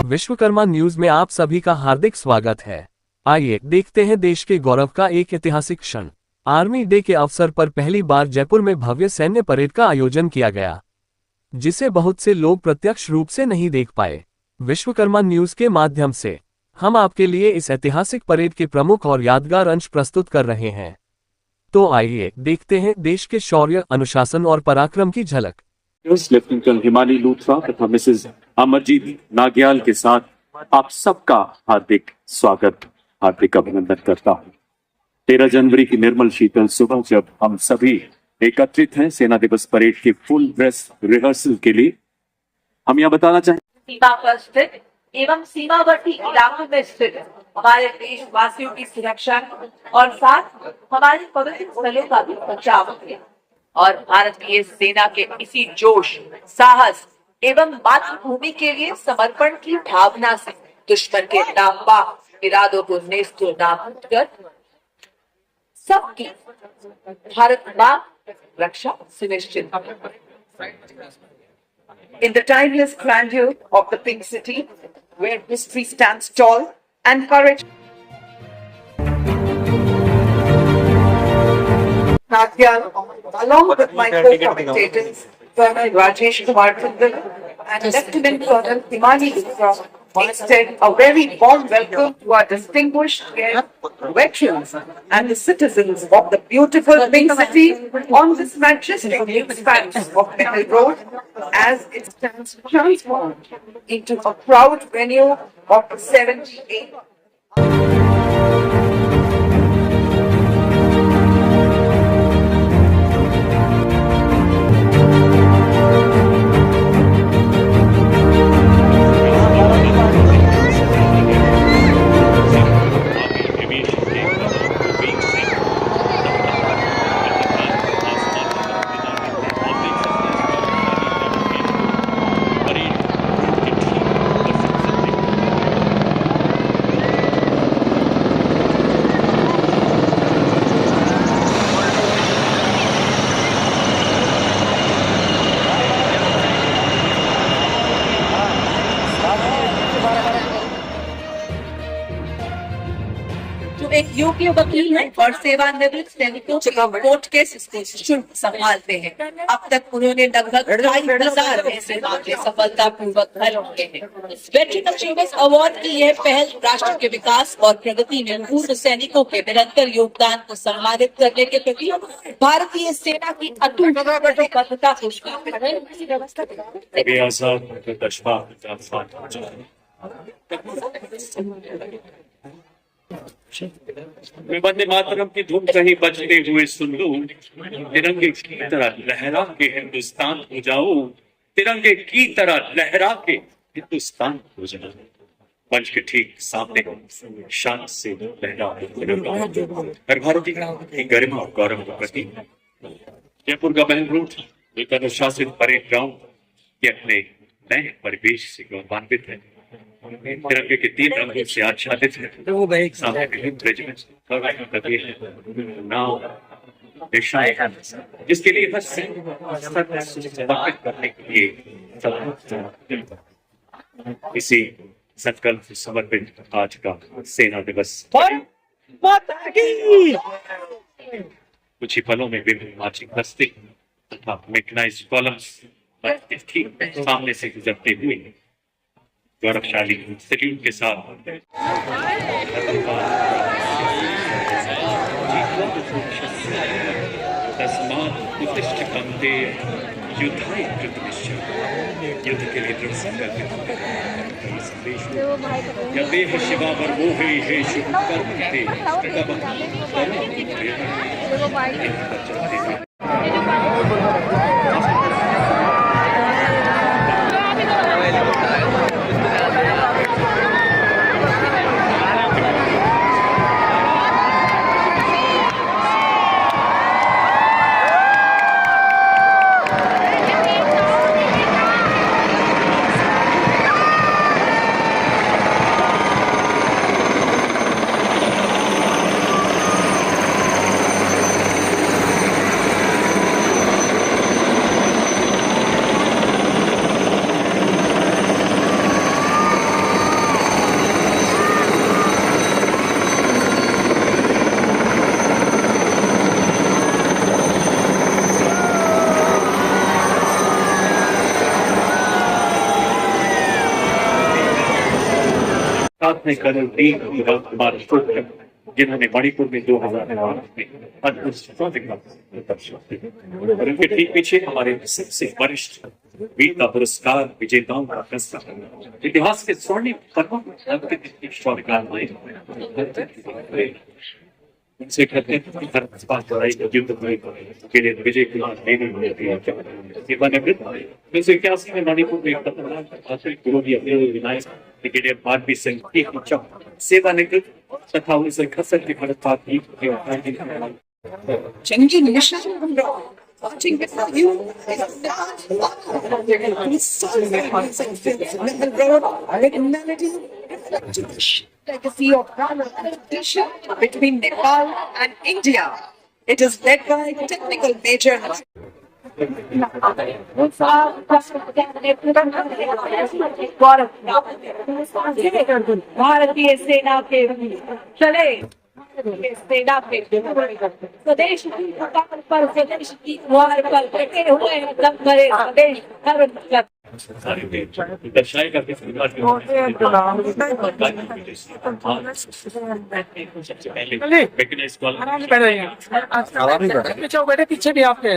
Vishwakarma news में आप सभी का हार्दिक स्वागत है। आइए देखते हैं देश के गौरव का एक ऐतिहासिक क्षण। आर्मी डे के अवसर पर पहली बार जयपुर में भव्य सैन्य परेड का आयोजन किया गया, जिसे बहुत से लोग प्रत्यक्ष रूप से नहीं देख पाए। विश्वकर्मा न्यूज के माध्यम से हम आपके लिए इस ऐतिहासिक परेड के प्रमुख और यादगार अंश प्रस्तुत कर रहे हैं। तो आइए देखते हैं देश के शौर्य, अनुशासन और पराक्रम की झलक। लेफ्टिनेंट कर्नल हिमानी लूथरा तथा मिसेज अमरजीत नाग्याल के साथ आप सबका हार्दिक स्वागत, हार्दिक अभिनंदन करता हूं। 13 जनवरी की निर्मल शीतल सुबह जब हम सभी एकत्रित हैं सेना दिवस परेड की फुल ड्रेस रिहर्सल के लिए, हम यह बताना चाहेंगे सीमा पर स्थित एवं सीमावर्ती इलाकों में स्थित हमारे देशवासियों की सुरक्षा और साथ हमारे पवित्र स्थलों का भी बचाव किया और भारतीय सेना के इसी जोश, साहस एवं मातृभूमि के लिए समर्पण की भावना से दुश्मन के नापाक इरादों को नेस्तो नाबूद कर सबकी भारत मां रक्षा सुनिश्चित। In the timeless grandeur of the Pink City, where history stands tall and courage Natyal, along with my co-commentators, Colonel Rajesh Kumar Tundal and Lieutenant Colonel Himani Luttra, extend a very warm welcome to our distinguished guests, veterans and the citizens of the beautiful Pink City on this majestic expanse of Middle Road as it stands transformed into a proud venue of the 78th एक योग्य वकील है और सेवानिवृत्त सैनिकों के court case शुल्क संभालते हैं। अब तक उन्होंने लगभग 2,500 ऐसे मामले सफलतापूर्वक हल किए हैं। वेटरन अचीवर्स अवार्ड की यह पहल राष्ट्र के विकास और प्रगति में पूर्व सैनिकों के निरंतर योगदान को सम्मानित करने के प्रति भारतीय सेना की अटूट प्रतिबद्धता को मैं वंदे मातरम की धूम कहीं बजते हुए सुन लूं, तिरंगे की तरह लहरा के हिंदुस्तान हो जाऊं, तिरंगे की तरह लहरा के हिंदुस्तान हो जाऊं। मंच के ठीक सामने शान से लहरा हर भारतीय की गरिमा और गौरव का प्रतीक जयपुर का मेन रूट एक अनुशासित परेड ग्राउंड ये अपने नए परिवेश से गौरवान्वित है। तिरंगे के 3 रंगों से आच्छादित है। सामने विभिन्न रेजिमेंट्स नाव निशान, जिसके लिए हर समर्पित करने के लिए इसी संकल्प से समर्पित आज का सेना दिवस कुछ ही पलों में विभिन्न मार्चिंग दस्ते तथा मैकेनाइज्ड कॉलम्स ठीक सामने से गुजरते हुए गौरवशाली सैल्यूट के साथ युद्ध के लिए दृढ़ संकल्पित शिवा पर वो है शुभ कर्म साथ में कर्नल डी कुमार शोकर, जिन्होंने मणिपुर में 2008 में अद्भुत सफलता दिखाई। और उनके ठीक पीछे हमारे सबसे वरिष्ठ वीरता पुरस्कार विजेताओं का फैसला इतिहास के स्वर्णिम पन्नों में अंकित शौर्यगाथाएं उनसे कहते हैं कि हर बात लड़ाई का युद्ध में के लिए विजय कुमार सेवानिवृत्त 1981 में मणिपुर में विनायक ब्रिगेडियर भारती सिंह की सेवानिवृत्त तथा 1961 के भारत पाक युद्ध changing mission watching before you legacy of competition between Nepal and India. It is led by technical major भारतीय सेना के चले सेना के स्वदेश की पताक पर स्वदेश की द्वार पर बैठे हुए हैं दम भरे स्वदेश धर्म दर्शाएगा किस प्रकार पीछे बैठे,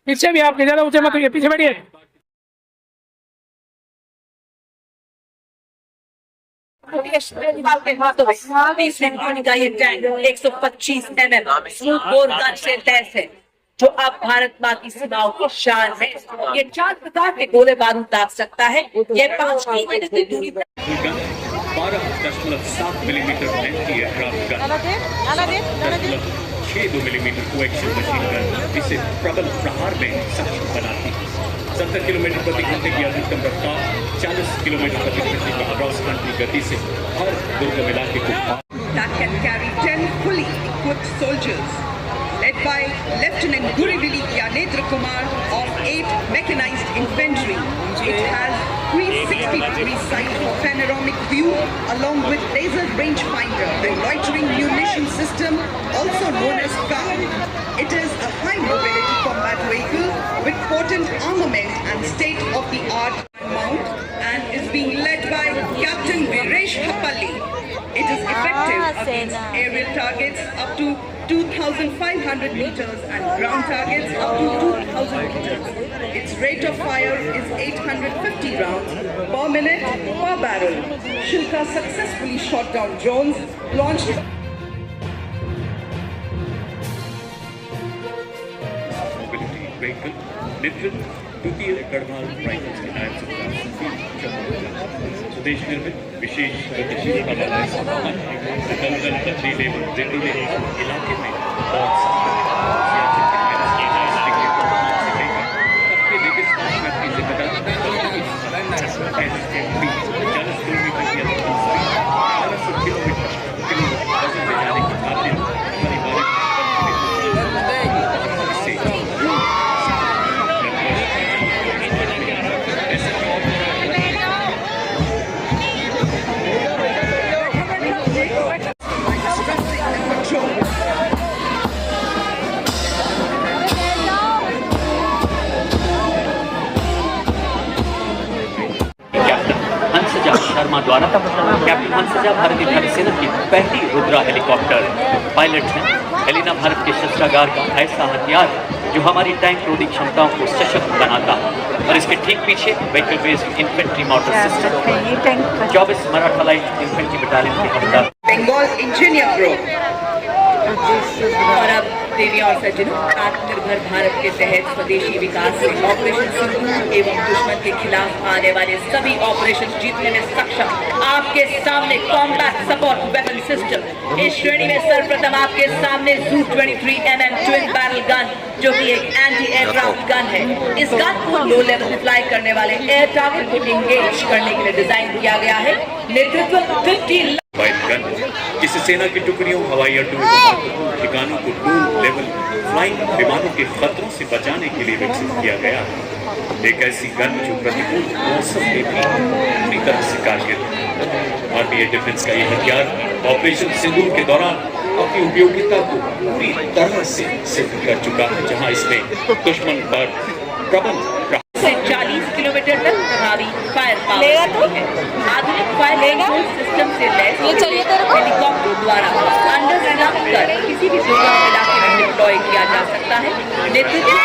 पीछे भी आपके ज्यादा ऊंचे मत होइए, पीछे बैठिए। का ये tank 125 mm smooth bore gun से लैस है, जो अब भारत माँ की सीमाओं की शान है। ये 4 प्रकार के गोले बारूद दाग सकता है। ये 5 किलोमीटर की दूरी पर 12.7 मिलीमीटर लेंथ की aircraft gun 6 millimetre coaxial machine gun इसे प्रबल प्रहार में सक्षम बनाती है। 70 किलोमीटर प्रति घंटे की अधिकतम रफ्तार, 40 किलोमीटर प्रति घंटे की अक्रॉस कंट्री गति से हर दुर्गम इलाके को that can carry 10 fully equipped soldiers, led by Lieutenant Gurivili Gyanendra Kumar of 8th Mechanized Infantry. It has 360-degree sight for panoramic view, along with laser rangefinder and loitering munition system, also known as CAM. It is a high-mobility combat vehicle with potent armament and state-of-the-art mount, and is being led by Captain Viresh Hapalli. It is effective against aerial targets up to 2,500 meters and ground targets up to 2,000 meters. Its rate of fire is 850 rounds per minute per barrel. Shilka successfully shot down drones launched vehicle lithium द्वितीय Garhwal rifles के नायब स्वदेश निर्मित विशेष गतिशील हवाई सामान दलदल पथरीले इलाके में शर्मा द्वारा कैप्टन हंसजा भारतीय वायुसेना की पहली रुद्रा हेलीकॉप्टर पायलट है। हेलिना भारत के शस्त्रागार का ऐसा हथियार है जो हमारी टैंक रोधी क्षमताओं को सशक्त बनाता है। और इसके ठीक पीछे vehicle based infantry motor system 24 Maratha light infantry battalion के हवलदार Bengal Engineer Group. और अब देवी और सज्जनों, आत्मनिर्भर भारत के तहत स्वदेशी विकास में ऑपरेशन सिंदूर एवं दुश्मन के खिलाफ आने वाले सभी ऑपरेशन जीतने में सक्षम आपके सामने कॉम्बैट सपोर्ट वेपन सिस्टम। इस श्रेणी में सर्वप्रथम आपके सामने Zu 23 mm twin barrel gun, जो कि एक एंटी एयरक्राफ्ट गन है। इस गन को लो लेवल फ्लाई करने वाले एयर टारगेट को इंगेज करने के लिए डिजाइन किया गया है। नेतृत्व 50 गन जिसे सेना की टुकड़ियों, हवाई अड्डों, ठिकानों को लो लेवल फ्लाइंग विमानों के खतरों से बचाने के लिए विकसित किया गया। एक ऐसी गन जो प्रतिकूल मौसम में भी पूरी तरह से कारगर है। भारतीय डिफेंस का यह हथियार ऑपरेशन सिंदूर के दौरान अपनी उपयोगिता को पूरी तरह से सिद्ध कर चुका है, जहां इसने दुश्मन पर प्रबल 40 किलोमीटर तक प्रभावी फायर पावर है। आधुनिक फायर सिस्टम से लैस ये चाहिए तेरे को? हेलीकॉप्टर द्वारा अंडर स्टॉप कर किसी भी दुर्गम इलाके में डिप्लॉय किया जा सकता है। नेतृत्व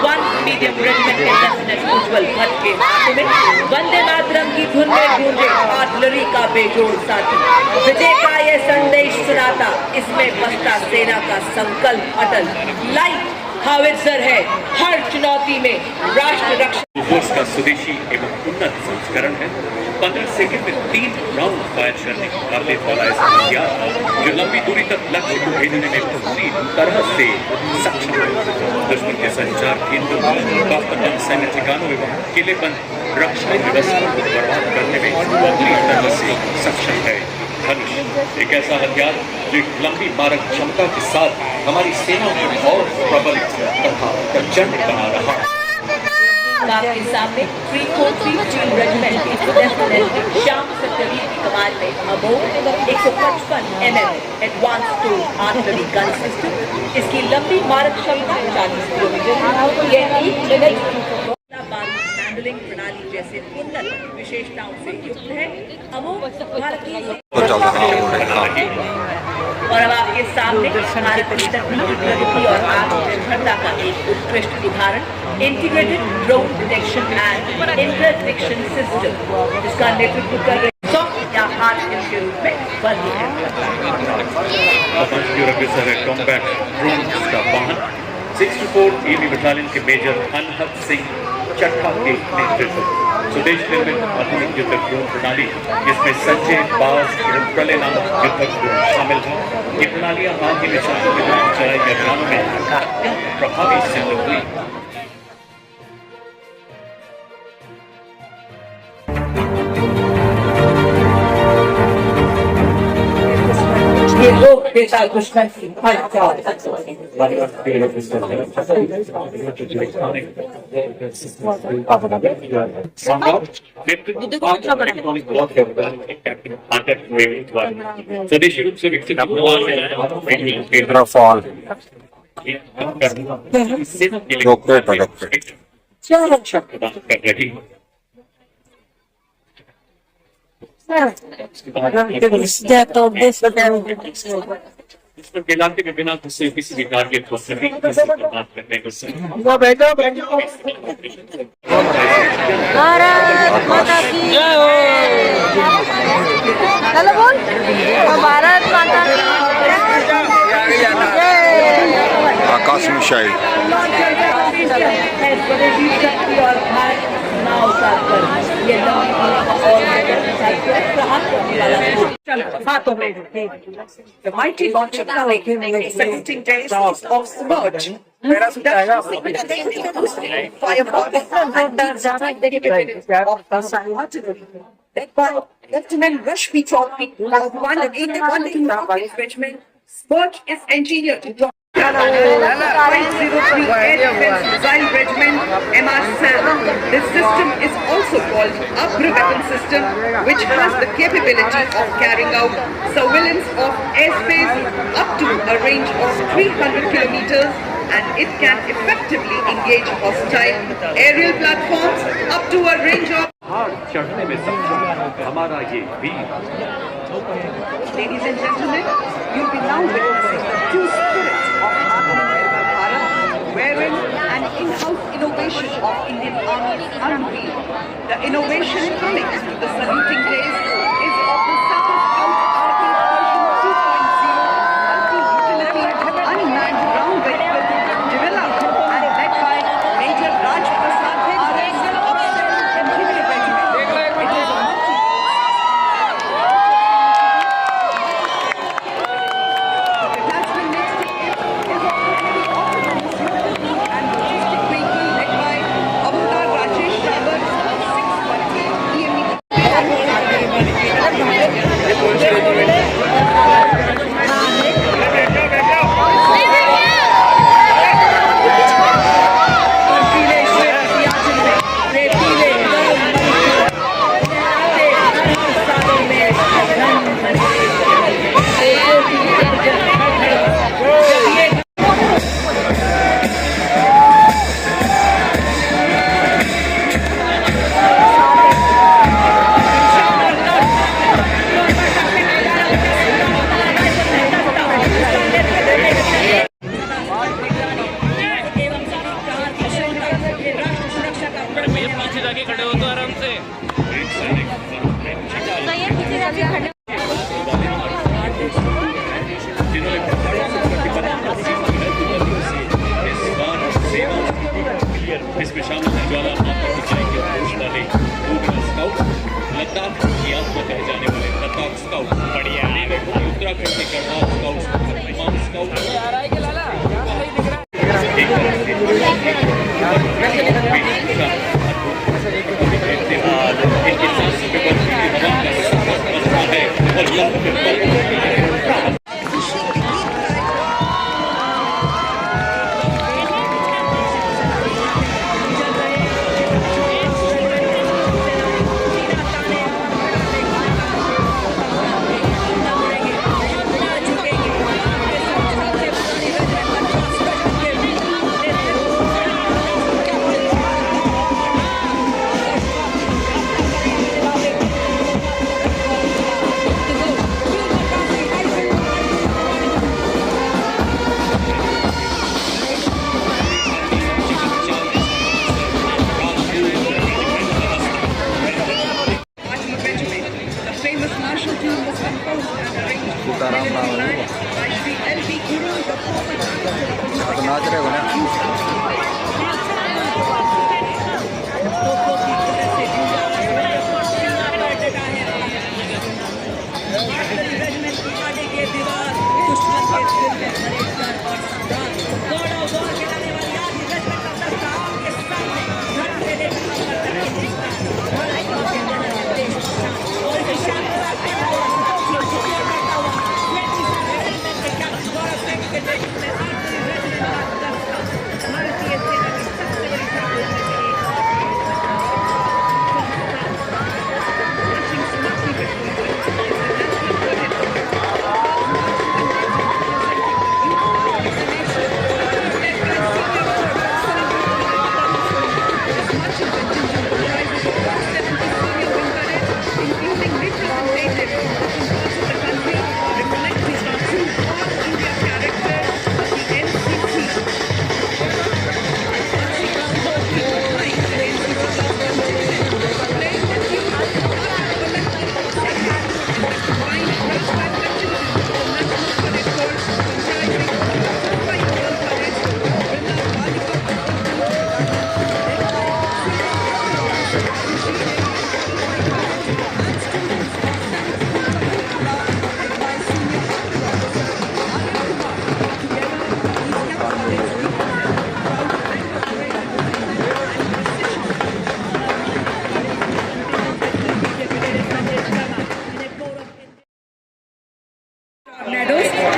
188 मीडियम रेजिमेंट के लेफ्टिनेंट उज्जवल भट्ट के हाथों में वंदे मातरम की धुन में गूंजे आर्टिलरी का बेजोड़ साथी विजय का ये संदेश सुनाता, इसमें बसता सेना का संकल्प अटल। लाइट हावित्जर है हर चुनौती में राष्ट्र रक्षा। फोर्स का स्वदेशी एवं उन्नत संस्करण है। 15 सेकंड में 3 राउंड फायर करने की काबिलियत वाला ऐसा हथियार जो लंबी दूरी तक लक्ष्य को भेजने में पूरी तरह से सक्षम है। दुश्मन के संचार केंद्रों, बाफ्तबंद सैन्य ठिकानों एवं किलेबंद रक्षा व्यवस्था को बर्बाद करने में पूरी तरह से सक्षम है। धनुष एक ऐसा हथियार जो एक लंबी मारक क्षमता के साथ हमारी सेना को और प्रबल तथा प्रचंड बना रहा है। आपके सामने 343 रेजिमेंट के लेफ्टिनेंट श्याम सत्यवीर की कमान में अबोध 155 mm advance towed artillery gun system. इसकी लंबी मारक क्षमता 40 किलोमीटर। यह 1 मिनट हैंडलिंग प्रणाली जैसे उन्नत विशेषताओं से युक्त है। अमोघ भारतीय और अब आपके सामने भारत की तकनीकी प्रगति और आत्मनिर्भरता का एक उत्कृष्ट उदाहरण integrated drone detection and interdiction system, जिसका नेतृत्व कर रहे सॉफ्ट या हार्ड स्किल के रूप में वर्गीकृत करता है। कॉम्बैट ड्रोन का वाहन 64 एवी बटालियन के मेजर अनहद सिंह चट्टा के नेतृत्व स्वदेश निर्मित आधुनिक युद्धक ड्रोन प्रणाली, जिसमें संजय बाज प्रलय नामक युद्धक ड्रोन शामिल है। ये प्रणालियां हाल ही में शत्रु के विरुद्ध चलाए गए अभियानों में अत्यंत प्रभावी सिद्ध हुई। ये लोग बेटा दुश्मन की स्वदेशी रूप से विकसित रक्षा प्रदान कर रही है। इसमें इलाके में बिना घुसे किसी भी टारगेट को सही बात करने को भारत माता की हेलो बोल भारत माता की आकाश missile The mighty launch of Kali, 17 days of submerge. Led by Lieutenant Rashmi Chaudhary, one of 81 regiment, Spurge is engineered to drop 503 Air Defense Missile Regiment, MR-SAM. This system is also called Abra Weapon System, which has the capability of carrying out surveillance of airspace up to a range of 300 kilometers, and it can effectively engage hostile aerial platforms up to a range of चढ़ने में सक्षम हमारा ये वीर। Ladies and gentlemen, you'll be now witnessing the true spirit of Atmanirbhar Bharat, wherein an in-house innovation of Indian Army is unveiled. The innovation coming to the saluting days is of the Saturn out RT multi-utility unmanned ground vehicle developed and led by Major Raj Prasad RS of 7th Infantry Regiment. It is a पीछे जाके खड़े हो तो आराम से। एक सैनिक तो ये पीछे जाके खड़े जिन्होंने प्रतिबद्धता सीखी है दुनिया से इस बार सेवा इसमें शामिल है ज्वाला माता ऊंचाई के पुरुष वाले डोगरा स्काउट, लद्दाख की आत्मा कहे जाने वाले लद्दाख स्काउट, बढ़िया उत्तराखंड के गढ़वाल स्काउट, तमाम स्काउट एक तरफ से इनके सांसों के बर्फीली हवा का सफर बसता है और लहरों में पल नाच रहे हो ना।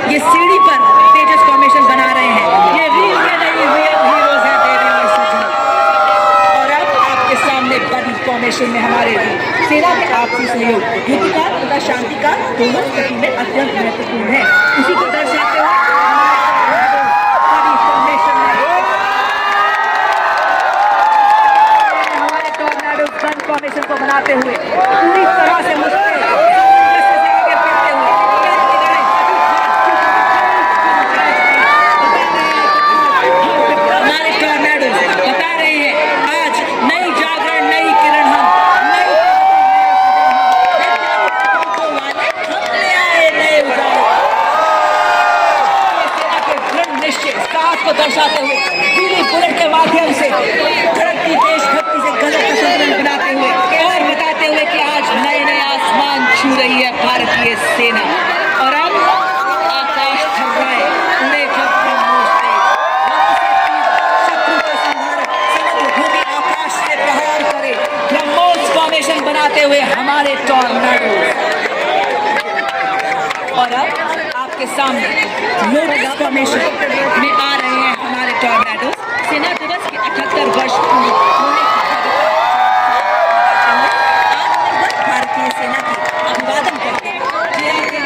ये सीढ़ी पर तेजस फॉर्मेशन बना रहे हैं। ये रील में नहीं रियल हीरोज हैं देवी और सज्जन। और अब आपके सामने बड़ी फॉर्मेशन में हमारे सेना के आपसी सहयोग युद्धकाल तथा शांतिकाल दोनों स्थिति में अत्यंत महत्वपूर्ण है। उसी को दर्शाते हुए बड़ी फॉर्मेशन में हमारे टॉर्नेडोज गन फॉर्मेशन को बनाते हुए पूरी तरह से मुस्तैद दर्शाते हुए पीली बुलेट के माध्यम से धरती देशभक्ति से गजब का संतुलन बनाते हुए और बताते हुए कि आज नए नए आसमान छू रही है भारतीय सेना। और अब आकाश थर्राए उड़े जब शत्रु को संहार समग्र भूमि आकाश से प्रहार करे ब्रह्मोस फॉर्मेशन बनाते हुए हमारे टॉर्नेडो। और अब आपके सामने लोटस फॉर्मेशन में आ रहे हैं हमारे टॉर्नेडो। सेना दिवस के 78 वर्ष पूरे होने की भारतीय सेना की अभिवादन करते हैं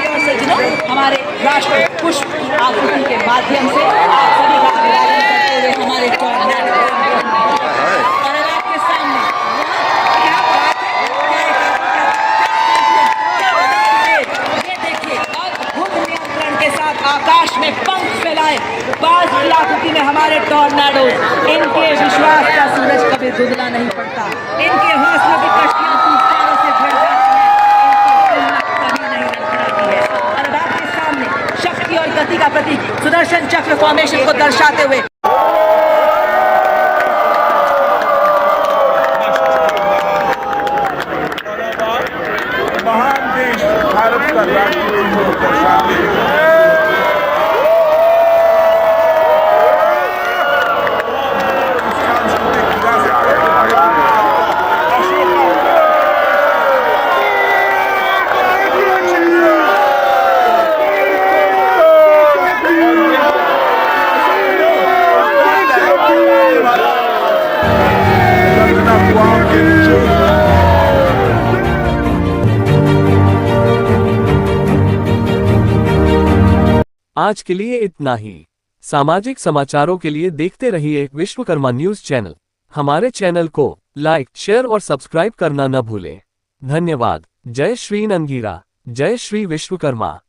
और सज्जनों हमारे राष्ट्र पुष्प की आकृति के माध्यम से आप सभी का अभिवादन करते हुए हमारे टॉर्नेडो। और अब आपके सामने क्या बात है, ये देखिए अद्भुत नियंत्रण के साथ आकाश में पंख फैलाए बाज की आकृति में हमारे टॉर्नेडो। इनके विश्वास का सूरज कभी धुंधला नहीं पड़ता। इनके हौसलों की कश्तियां तूफानों से भर जाती हैं, इनको कभी नहीं लड़खड़ाती है। और अब आपके सामने शक्ति और गति का प्रतीक सुदर्शन चक्र फॉर्मेशन को दर्शाते हुए महान देश भारत का राष्ट्रीय ध्वज दर्शाते हुए आज के लिए इतना ही। सामाजिक समाचारों के लिए देखते रहिए विश्वकर्मा न्यूज चैनल। हमारे चैनल को लाइक, शेयर और सब्सक्राइब करना न भूलें। धन्यवाद। जय श्री नंगीरा, जय श्री विश्वकर्मा।